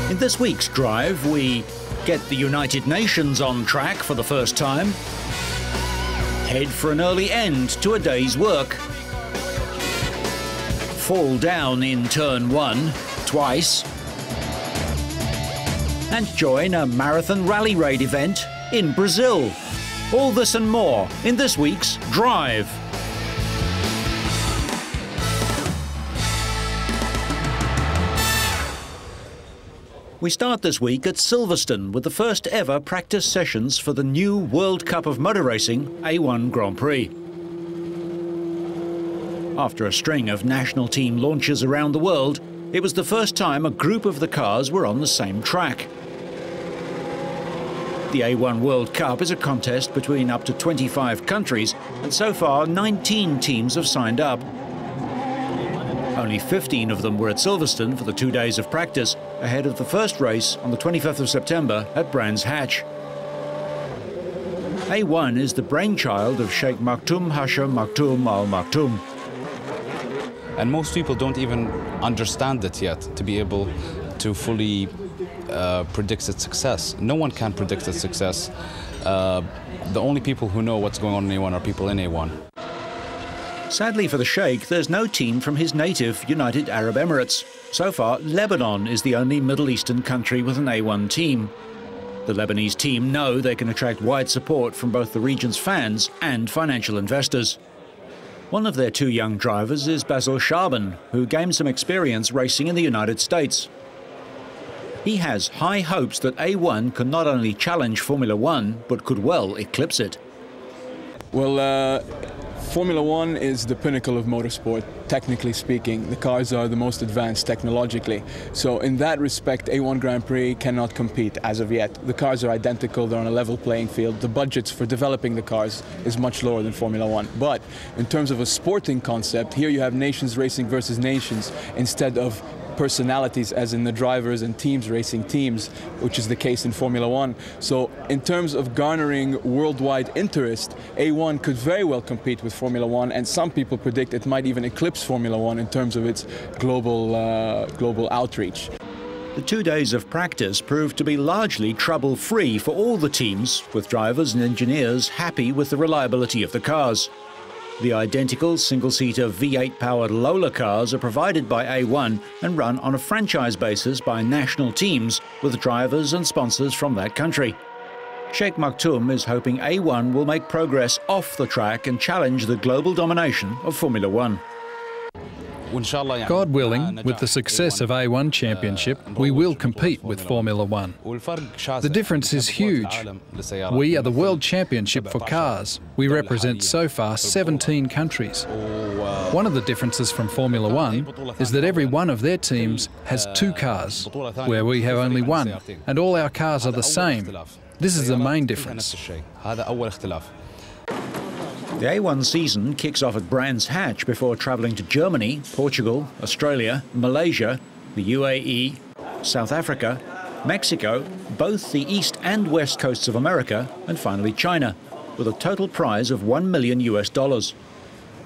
In this week's drive, we get the United Nations on track for the first time, head for an early end to a day's work, fall down in turn 1 twice, and join a marathon rally raid event in Brazil. All this and more in this week's Drive. We start this week at Silverstone with the first ever practice sessions for the new World Cup of Motor Racing A1 Grand Prix. After a string of national team launches around the world, it was the first time a group of the cars were on the same track. The A1 World Cup is a contest between up to 25 countries, and so far 19 teams have signed up. Only 15 of them were at Silverstone for the 2 days of practice, ahead of the first race on the 25th of September at Brands Hatch. A1 is the brainchild of Sheikh Maktoum Maktoum Al Maktoum. And most people don't even understand it yet to be able to fully predict its success. No one can predict its success. The only people who know what's going on in A1 are people in A1. Sadly for the Sheikh, there's no team from his native United Arab Emirates. So far, Lebanon is the only Middle Eastern country with an A1 team. The Lebanese team know they can attract wide support from both the region's fans and financial investors. One of their 2 young drivers is Basil Shaban, who gained some experience racing in the United States. He has high hopes that A1 can not only challenge Formula One, but could well eclipse it. Well, Formula One is the pinnacle of motorsport, technically speaking. The cars are the most advanced technologically. So in that respect, A1 Grand Prix cannot compete as of yet. The cars are identical, they're on a level playing field. The budgets for developing the cars is much lower than Formula One. But in terms of a sporting concept, here you have nations racing versus nations instead of personalities as in the drivers and teams racing teams, which is the case in Formula One. So in terms of garnering worldwide interest, A1 could very well compete with Formula One, and some people predict it might even eclipse Formula One in terms of its global outreach. The 2 days of practice proved to be largely trouble-free for all the teams, with drivers and engineers happy with the reliability of the cars. The identical single-seater V8-powered Lola cars are provided by A1 and run on a franchise basis by national teams with drivers and sponsors from that country. Sheikh Maktoum is hoping A1 will make progress off the track and challenge the global domination of Formula One. God willing, with the success of A1 Championship, we will compete with Formula One. The difference is huge. We are the World Championship for cars. We represent so far 17 countries. One of the differences from Formula One is that every one of their teams has 2 cars, where we have only 1, and all our cars are the same. This is the main difference. The A1 season kicks off at Brands Hatch before travelling to Germany, Portugal, Australia, Malaysia, the UAE, South Africa, Mexico, both the east and west coasts of America, and finally China, with a total prize of $1 million.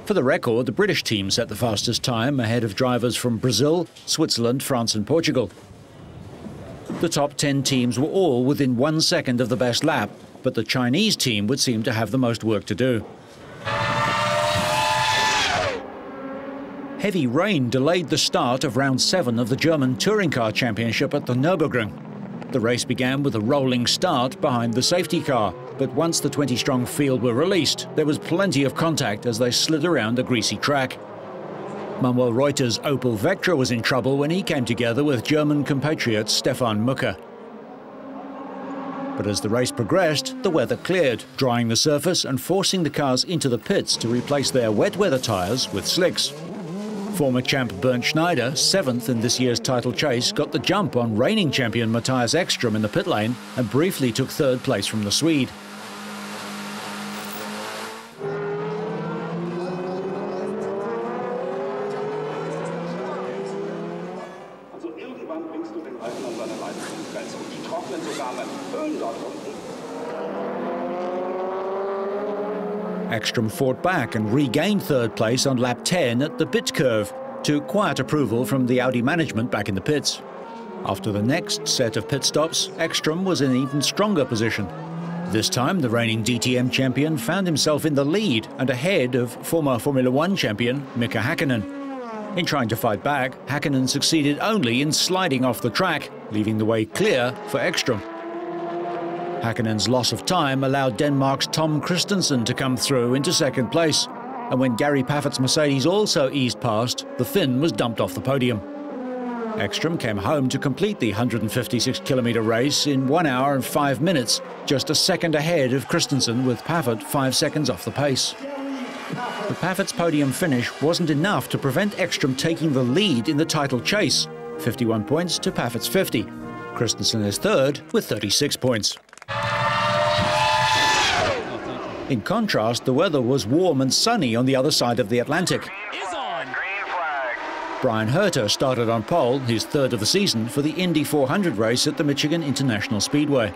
For the record, the British team set the fastest time ahead of drivers from Brazil, Switzerland, France and Portugal. The top 10 teams were all within 1 second of the best lap, but the Chinese team would seem to have the most work to do. Heavy rain delayed the start of round 7 of the German Touring Car Championship at the Nürburgring. The race began with a rolling start behind the safety car, but once the 20-strong field were released, there was plenty of contact as they slid around a greasy track. Manuel Reuter's Opel Vectra was in trouble when he came together with German compatriot Stefan Mucker. But as the race progressed, the weather cleared, drying the surface and forcing the cars into the pits to replace their wet weather tyres with slicks. Former champ Bernd Schneider, 7th in this year's title chase, got the jump on reigning champion Matthias Ekstrom in the pit lane and briefly took 3rd place from the Swede. Ekstrom fought back and regained 3rd place on lap 10 at the pit curve to quiet approval from the Audi management back in the pits. After the next set of pit stops, Ekstrom was in an even stronger position. This time, the reigning DTM champion found himself in the lead and ahead of former Formula One champion Mika Häkkinen. In trying to fight back, Häkkinen succeeded only in sliding off the track, leaving the way clear for Ekstrom. Häkkinen's loss of time allowed Denmark's Tom Christensen to come through into second place, and when Gary Paffett's Mercedes also eased past, the Finn was dumped off the podium. Ekstrom came home to complete the 156-kilometre race in 1 hour and 5 minutes, just a second ahead of Christensen, with Paffett 5 seconds off the pace. But Paffett's podium finish wasn't enough to prevent Ekstrom taking the lead in the title chase, 51 points to Paffett's 50. Christensen is third with 36 points. In contrast, the weather was warm and sunny on the other side of the Atlantic. Brian Herter started on pole, his third of the season, for the Indy 400 race at the Michigan International Speedway.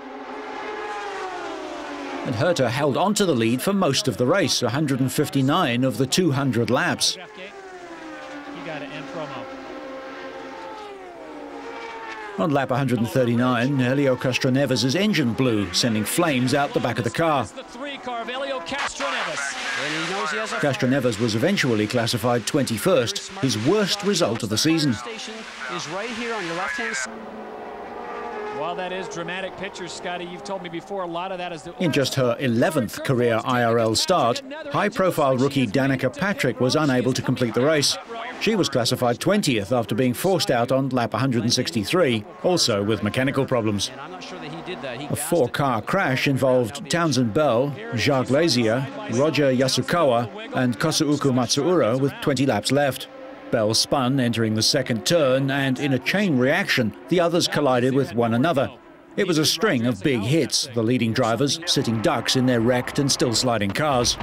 And Herter held on to the lead for most of the race, 159 of the 200 laps. On lap 139, Helio Castroneves' engine blew, sending flames out the back of the car. Castroneves was eventually classified 21st, his worst result of the season. While that is dramatic pictures, Scotty, you've told me before, a lot of that is the... In just her 11th career IRL start, high-profile rookie Danica Patrick was unable to complete the race. She was classified 20th after being forced out on lap 163, also with mechanical problems. A four-car crash involved Townsend Bell, Jacques Lazier, Roger Yasukawa and Kosuuku Matsuura with 20 laps left. Bell spun entering the second turn, and in a chain reaction, the others collided with one another. It was a string of big hits, the leading drivers sitting ducks in their wrecked and still sliding cars.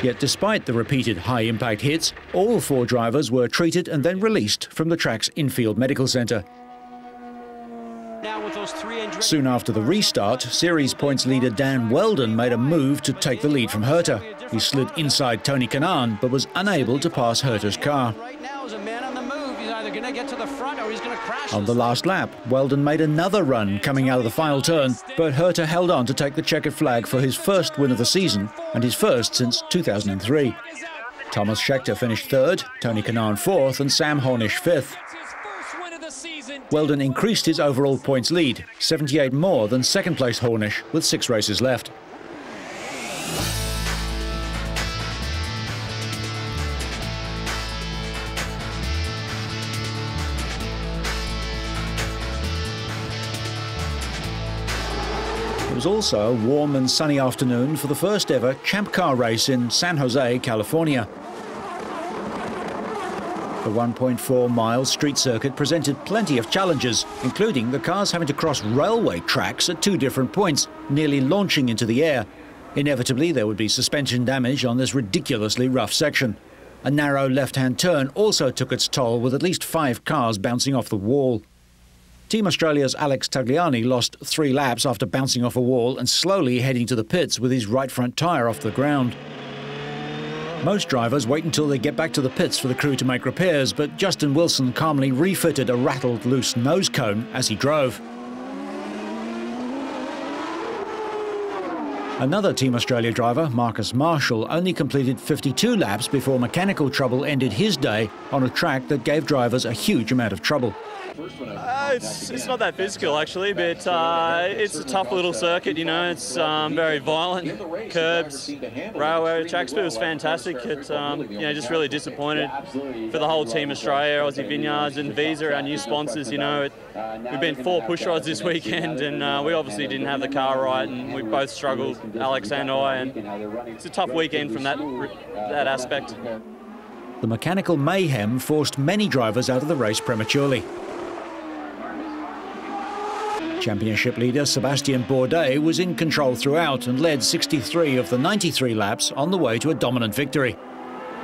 Yet despite the repeated high-impact hits, all four drivers were treated and then released from the track's infield medical centre. Soon after the restart, series points leader Dan Weldon made a move to take the lead from Herter. He slid inside Tony Kanaan, but was unable to pass Herter's car. On the last lap, Weldon made another run coming out of the final turn, but Herter held on to take the checkered flag for his first win of the season and his first since 2003. Thomas Scheckter finished third, Tony Kanaan fourth and Sam Hornish fifth. Weldon increased his overall points lead, 78 more than second-place Hornish, with 6 races left. It was also a warm and sunny afternoon for the first ever Champ Car race in San Jose, California. The 1.4-mile street circuit presented plenty of challenges, including the cars having to cross railway tracks at 2 different points, nearly launching into the air. Inevitably, there would be suspension damage on this ridiculously rough section. A narrow left-hand turn also took its toll, with at least 5 cars bouncing off the wall. Team Australia's Alex Tagliani lost 3 laps after bouncing off a wall and slowly heading to the pits with his right front tyre off the ground. Most drivers wait until they get back to the pits for the crew to make repairs, but Justin Wilson calmly refitted a rattled loose nose cone as he drove. Another Team Australia driver, Marcus Marshall, only completed 52 laps before mechanical trouble ended his day on a track that gave drivers a huge amount of trouble. It's not that physical actually, but it's a tough little circuit, you know. It's very violent, curbs, railway track speed was fantastic. It's you know, just really disappointed for the whole Team Australia, Aussie Vineyards and Visa, our new sponsors. You know, we've been 4 push rods this weekend, and we obviously didn't have the car right, and we both struggled, Alex and I, and it's a tough weekend from that aspect. The mechanical mayhem forced many drivers out of the race prematurely. Championship leader Sebastien Bourdais was in control throughout and led 63 of the 93 laps on the way to a dominant victory.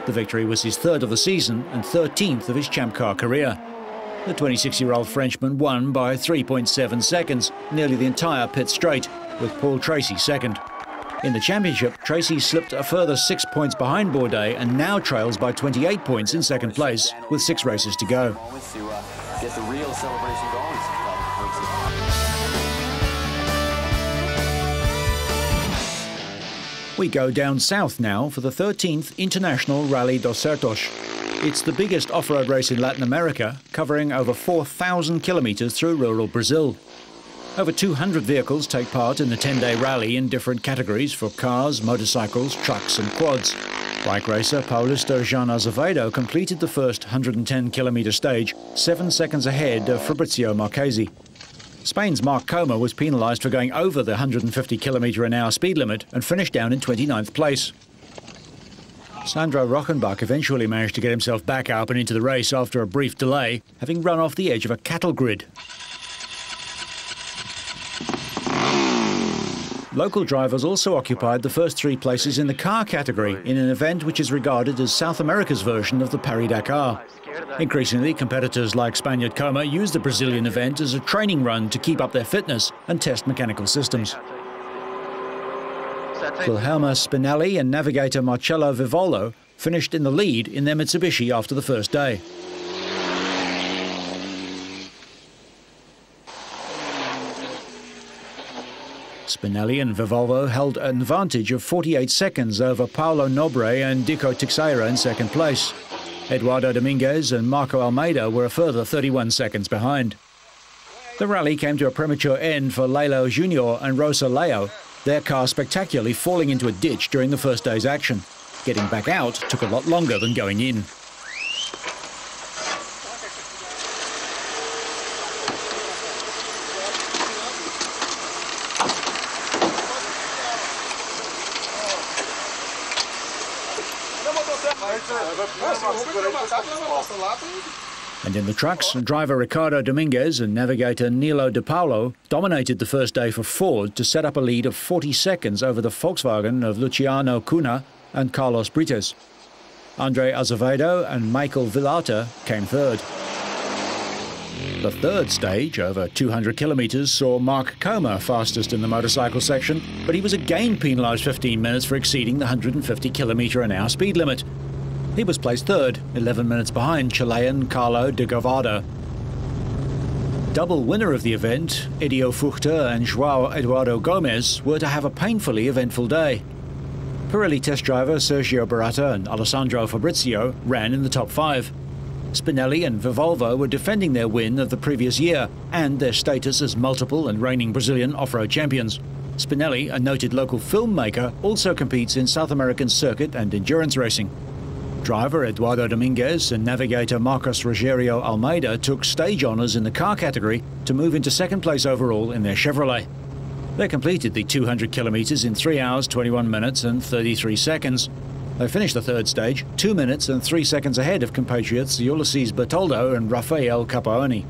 The victory was his 3rd of the season and 13th of his Champ Car career. The 26-year-old Frenchman won by 3.7 seconds, nearly the entire pit straight, with Paul Tracy second. In the championship, Tracy slipped a further 6 points behind Bourdais and now trails by 28 points in second place with 6 races to go. Get the real celebration going. We go down south now for the 13th International Rally dos Sertões. It's the biggest off-road race in Latin America, covering over 4,000 kilometres through rural Brazil. Over 200 vehicles take part in the 10-day rally in different categories for cars, motorcycles, trucks and quads. Bike racer Paulista Jean Azevedo completed the first 110-kilometre stage 7 seconds ahead of Fabrizio Marchesi. Spain's Marc Coma was penalised for going over the 150 km/h speed limit and finished down in 29th place. Sandro Rochenbach eventually managed to get himself back up and into the race after a brief delay, having run off the edge of a cattle grid. Local drivers also occupied the first 3 places in the car category in an event which is regarded as South America's version of the Paris-Dakar. Increasingly, competitors like Spaniard Coma use the Brazilian event as a training run to keep up their fitness and test mechanical systems. Wilhelmo Spinelli and navigator Marcello Vivolo finished in the lead in their Mitsubishi after the first day. Spinelli and Vivolvo held an advantage of 48 seconds over Paulo Nobre and Dico Teixeira in second place. Eduardo Dominguez and Marco Almeida were a further 31 seconds behind. The rally came to a premature end for Lelo Junior and Rosa Leo, their car spectacularly falling into a ditch during the first day's action. Getting back out took a lot longer than going in. And in the trucks, driver Ricardo Dominguez and navigator Nilo De Paulo dominated the first day for Ford to set up a lead of 40 seconds over the Volkswagen of Luciano Cunha and Carlos Brites. Andre Azevedo and Michael Villata came third. The third stage, over 200 kilometres, saw Marc Coma fastest in the motorcycle section, but he was again penalised 15 minutes for exceeding the 150 km/h speed limit. He was placed third, 11 minutes behind Chilean Carlo de Gavada. Double winner of the event, Edio Fuchter and João Eduardo Gomes, were to have a painfully eventful day. Pirelli test driver Sergio Barata and Alessandro Fabrizio ran in the top 5. Spinelli and Vivolvo were defending their win of the previous year and their status as multiple and reigning Brazilian off-road champions. Spinelli, a noted local filmmaker, also competes in South American circuit and endurance racing. Driver Eduardo Dominguez and navigator Marcos Rogério Almeida took stage honours in the car category to move into second place overall in their Chevrolet. They completed the 200 kilometres in 3 hours, 21 minutes and 33 seconds. They finished the third stage 2 minutes and 3 seconds ahead of compatriots Ulysses Bertoldo and Rafael Capaoni.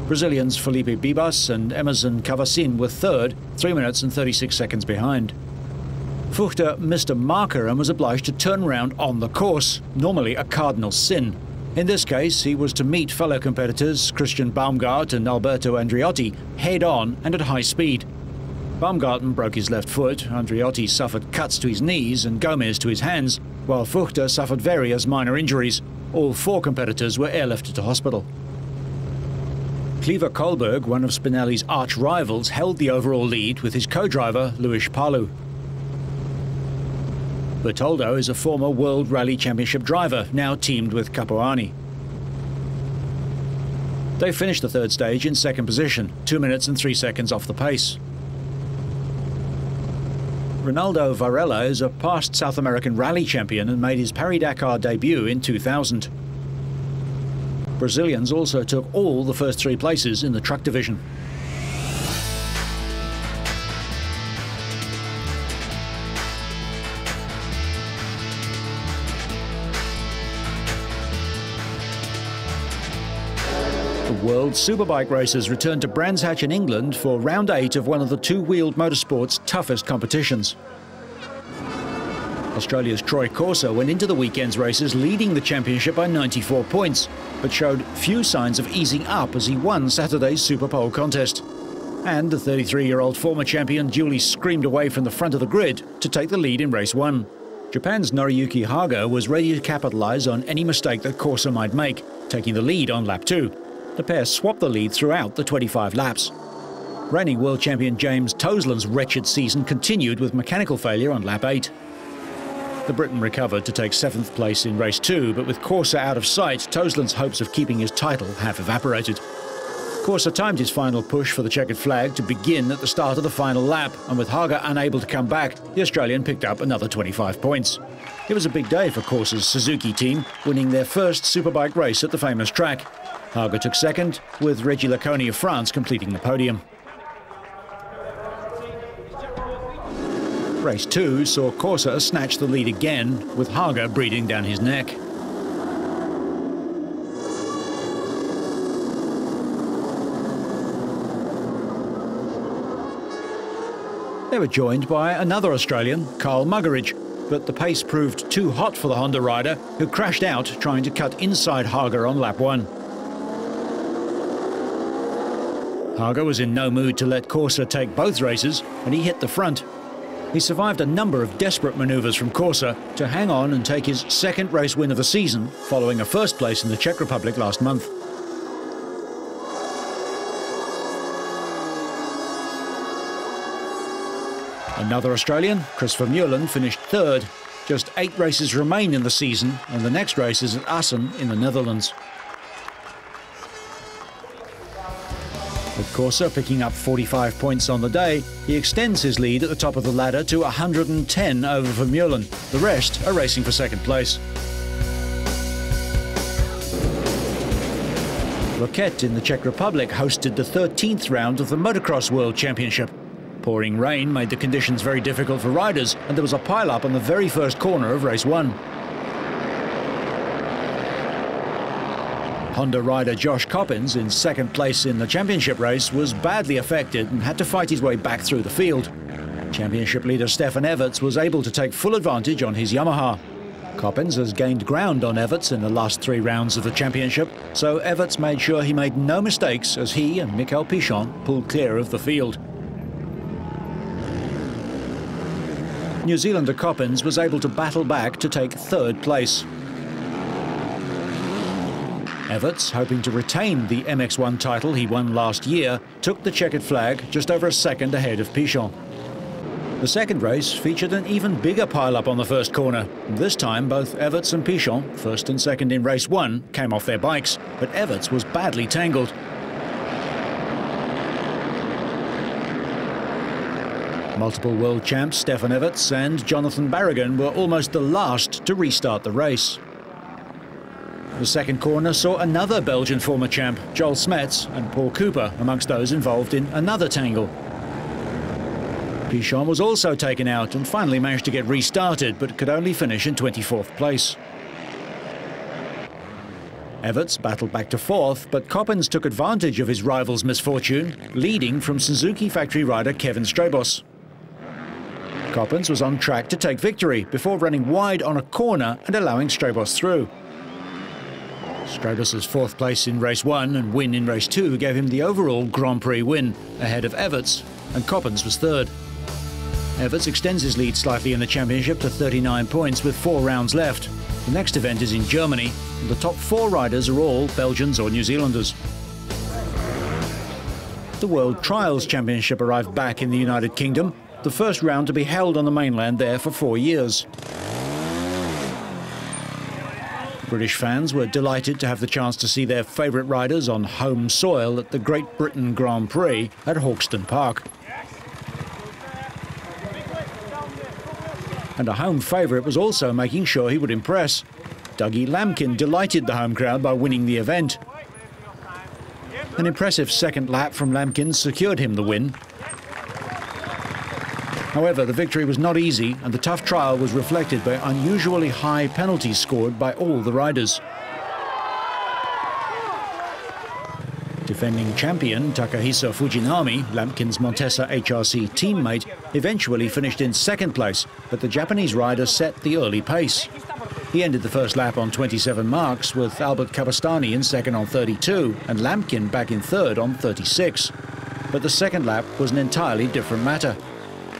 Brazilians Felipe Bibas and Emerson Cavacin were third, 3 minutes and 36 seconds behind. Fuchter missed a marker and was obliged to turn around on the course, normally a cardinal sin. In this case, he was to meet fellow competitors Christian Baumgart and Alberto Andreotti head-on and at high speed. Baumgarten broke his left foot, Andreotti suffered cuts to his knees and Gomez to his hands, while Fuchter suffered various minor injuries. All 4 competitors were airlifted to hospital. Cleaver Kohlberg, one of Spinelli's arch-rivals, held the overall lead with his co-driver Luis Palu. Bertoldo is a former World Rally Championship driver, now teamed with Capuani. They finished the third stage in second position, 2 minutes and 3 seconds off the pace. Ronaldo Varela is a past South American rally champion and made his Paris-Dakar debut in 2000. Brazilians also took all the first 3 places in the truck division. The World Superbike races returned to Brands Hatch in England for round 8 of one of the two-wheeled motorsport's toughest competitions. Australia's Troy Corser went into the weekend's races leading the championship by 94 points, but showed few signs of easing up as he won Saturday's Super Pole contest. And the 33-year-old former champion duly screamed away from the front of the grid to take the lead in race 1. Japan's Noriyuki Haga was ready to capitalise on any mistake that Corsa might make, taking the lead on lap 2. The pair swapped the lead throughout the 25 laps. Reigning world champion James Toseland's wretched season continued with mechanical failure on lap 8. The Briton recovered to take 7th place in race 2, but with Corsa out of sight, Toseland's hopes of keeping his title have evaporated. Corsa timed his final push for the checkered flag to begin at the start of the final lap, and with Haga unable to come back, the Australian picked up another 25 points. It was a big day for Corsa's Suzuki team, winning their first superbike race at the famous track. Haga took 2nd, with Reggie Laconi of France completing the podium. Race 2 saw Corsa snatch the lead again, with Haga breathing down his neck. They were joined by another Australian, Carl Muggeridge, but the pace proved too hot for the Honda rider, who crashed out trying to cut inside Haga on lap 1. Haga was in no mood to let Corsa take both races, and he hit the front. He survived a number of desperate manoeuvres from Corsa to hang on and take his 2nd race win of the season, following a 1st place in the Czech Republic last month. Another Australian, Chris Vermeulen, finished 3rd. Just 8 races remain in the season, and the next race is at Assen in the Netherlands. With Corsa picking up 45 points on the day, he extends his lead at the top of the ladder to 110 over Vermeulen. The rest are racing for 2nd place. Loket in the Czech Republic hosted the 13th round of the Motocross World Championship. Pouring rain made the conditions very difficult for riders, and there was a pile-up on the very first corner of race 1. Honda rider Josh Coppins, in 2nd place in the championship race, was badly affected and had to fight his way back through the field. Championship leader Stefan Everts was able to take full advantage on his Yamaha. Coppins has gained ground on Everts in the last 3 rounds of the championship, so Everts made sure he made no mistakes as he and Michael Pichon pulled clear of the field. New Zealander Coppins was able to battle back to take 3rd place. Everts, hoping to retain the MX1 title he won last year, took the checkered flag just over a second ahead of Pichon. The 2nd race featured an even bigger pile-up on the first corner. This time, both Everts and Pichon, 1st and 2nd in race 1, came off their bikes, but Everts was badly tangled. Multiple world champs Stefan Everts and Jonathan Barragan were almost the last to restart the race. The 2nd corner saw another Belgian former champ, Joel Smets, and Paul Cooper amongst those involved in another tangle. Pichon was also taken out and finally managed to get restarted, but could only finish in 24th place. Everts battled back to 4th, but Coppins took advantage of his rival's misfortune, leading from Suzuki factory rider Kevin Strabos. Coppins was on track to take victory before running wide on a corner and allowing Strabos through. Strabos' 4th place in race 1 and win in race 2 gave him the overall Grand Prix win, ahead of Everts, and Coppins was 3rd. Everts extends his lead slightly in the championship to 39 points with 4 rounds left. The next event is in Germany, and the top 4 riders are all Belgians or New Zealanders. The World Trials Championship arrived back in the United Kingdom, the first round to be held on the mainland there for 4 years. British fans were delighted to have the chance to see their favourite riders on home soil at the Great Britain Grand Prix at Hawkston Park. And a home favourite was also making sure he would impress. Dougie Lampkin delighted the home crowd by winning the event. An impressive 2nd lap from Lampkin secured him the win. However, the victory was not easy, and the tough trial was reflected by unusually high penalties scored by all the riders. Defending champion Takahisa Fujinami, Lampkin's Montesa HRC teammate, eventually finished in 2nd place, but the Japanese rider set the early pace. He ended the first lap on 27 marks, with Albert Kabastani in 2nd on 32 and Lampkin back in 3rd on 36. but the second lap was an entirely different matter.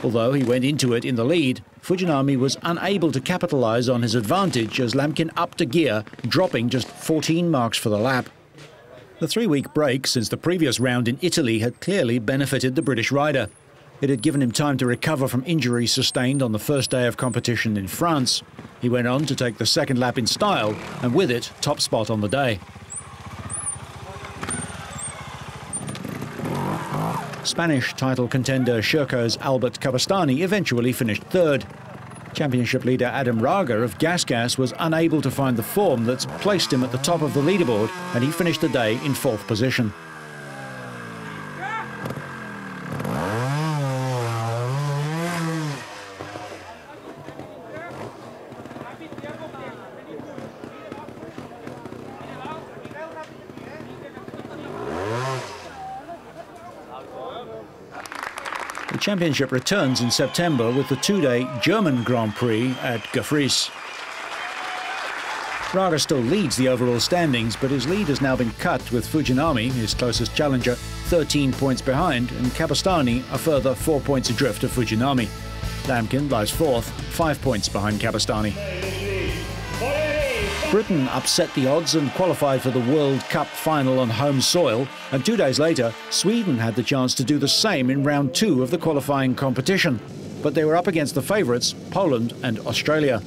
Although he went into it in the lead, Fujinami was unable to capitalise on his advantage as Lamkin upped a gear, dropping just 14 marks for the lap. The 3-week break since the previous round in Italy had clearly benefited the British rider. It had given him time to recover from injuries sustained on the first day of competition in France. He went on to take the second lap in style, and with it, top spot on the day. Spanish title contender Sherco's Albert Cabastani eventually finished third. Championship leader Adam Raga of GasGas was unable to find the form that's placed him at the top of the leaderboard, and he finished the day in 4th position. The championship returns in September with the 2-day German Grand Prix at Gefries. Raga still leads the overall standings, but his lead has now been cut with Fujinami, his closest challenger, 13 points behind, and Cabastani a further 4 points adrift of Fujinami. Lamkin lies 4th, 5 points behind Cabastani. Britain upset the odds and qualified for the World Cup final on home soil, and 2 days later, Sweden had the chance to do the same in round 2 of the qualifying competition. But they were up against the favourites, Poland and Australia.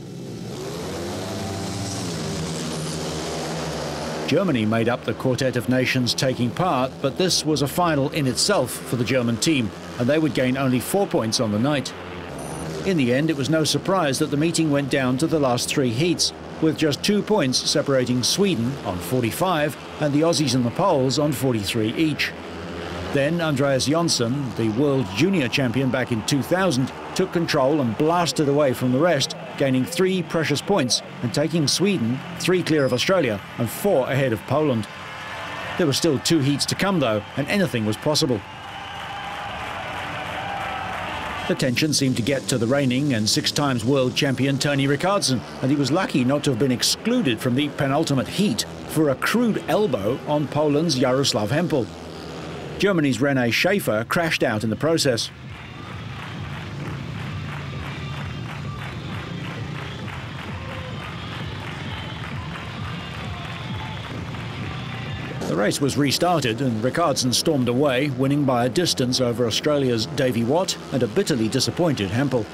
Germany made up the quartet of nations taking part, but this was a final in itself for the German team, and they would gain only 4 points on the night. In the end, it was no surprise that the meeting went down to the last 3 heats, with just 2 points separating Sweden on 45 and the Aussies and the Poles on 43 each. Then Andreas Jonsson, the world junior champion back in 2000, took control and blasted away from the rest, gaining 3 precious points and taking Sweden 3 clear of Australia and 4 ahead of Poland. There were still 2 heats to come though, and anything was possible. The tension seemed to get to the reigning and 6-time world champion Tony Rickardsson, and he was lucky not to have been excluded from the penultimate heat for a crude elbow on Poland's Jaroslav Hempel. Germany's René Schaefer crashed out in the process. The race was restarted and Rickardsson stormed away, winning by a distance over Australia's Davy Watt and a bitterly disappointed Hempel.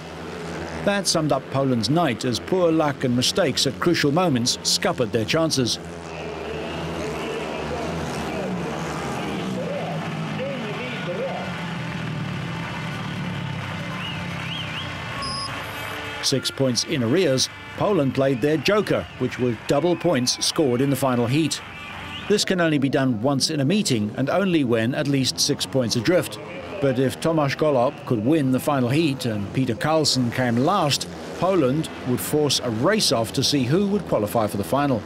That summed up Poland's night as poor luck and mistakes at crucial moments scuppered their chances. Six points in arrears, Poland played their joker, which was double points scored in the final heat. This can only be done once in a meeting and only when at least 6 points adrift. But if Tomasz Golob could win the final heat and Peter Carlsen came last, Poland would force a race-off to see who would qualify for the final.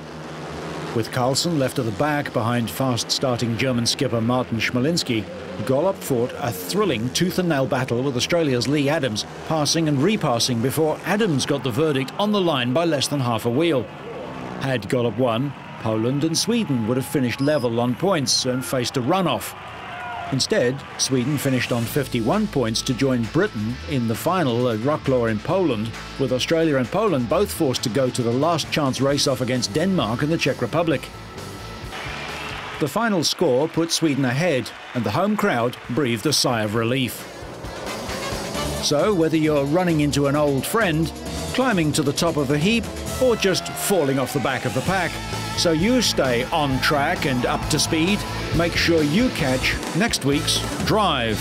With Carlsen left at the back behind fast-starting German skipper Martin Schmalinski, Golob fought a thrilling tooth-and-nail battle with Australia's Lee Adams, passing and repassing before Adams got the verdict on the line by less than half a wheel. Had Golob won, Poland and Sweden would have finished level on points and faced a runoff. Instead, Sweden finished on 51 points to join Britain in the final at Wrocław in Poland, with Australia and Poland both forced to go to the last chance race-off against Denmark and the Czech Republic. The final score put Sweden ahead, and the home crowd breathed a sigh of relief. So, whether you're running into an old friend, climbing to the top of a heap, or just falling off the back of the pack, so you stay on track and up to speed, make sure you catch next week's Drive.